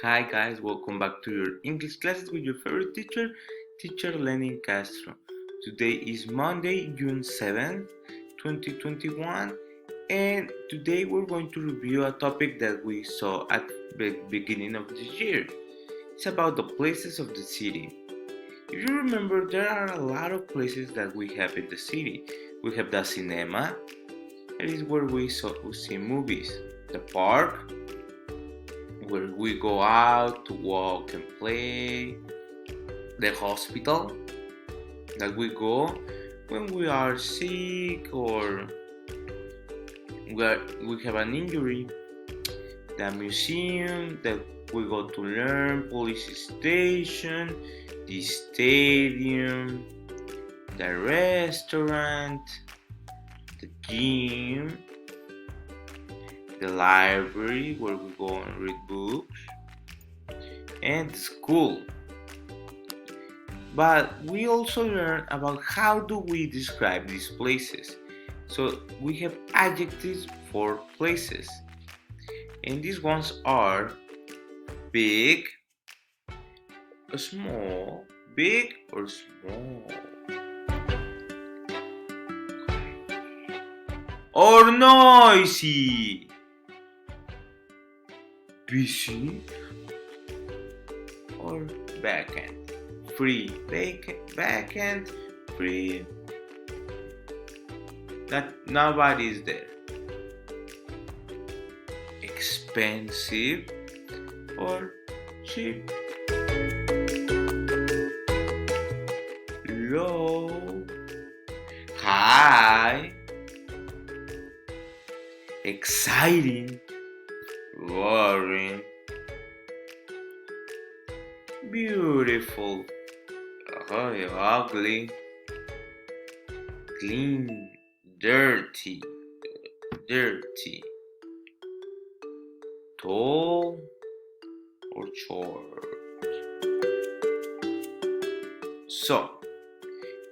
Hi guys, welcome back to your English classes with your favorite teacher, Teacher Lenin Castro. Today is Monday, June 7th, 2021, and today we're going to review a topic that we saw at the beginning of this year. It's about the places of the city. If you remember, there are a lot of places that we have in the city. We have the cinema, that is where we see movies, the park, where we go out to walk and play, the hospital that we go when we are sick or we have an injury, the museum that we go to learn, police station, the stadium, the restaurant, the gym, the library where we go and read books, and the school. But we also learn about how do we describe these places. So we have adjectives for places. And these ones are big, small, big or small. Or noisy, busy or vacant. Free, vacant, free. That nobody is there. Expensive or cheap. Low, high, exciting, boring, beautiful, ugly, clean, dirty, tall or short. So,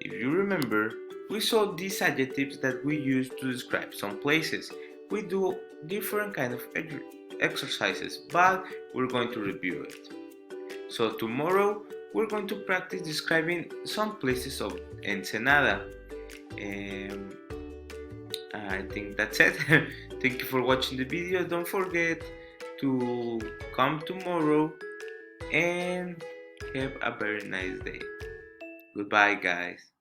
if you remember, we saw these adjectives that we use to describe some places. We do different kind of exercises, but we're going to review it. So tomorrow we're going to practice describing some places of Ensenada. I think that's it. Thank you for watching the video. Don't forget to come tomorrow and have a very nice day. Goodbye, guys.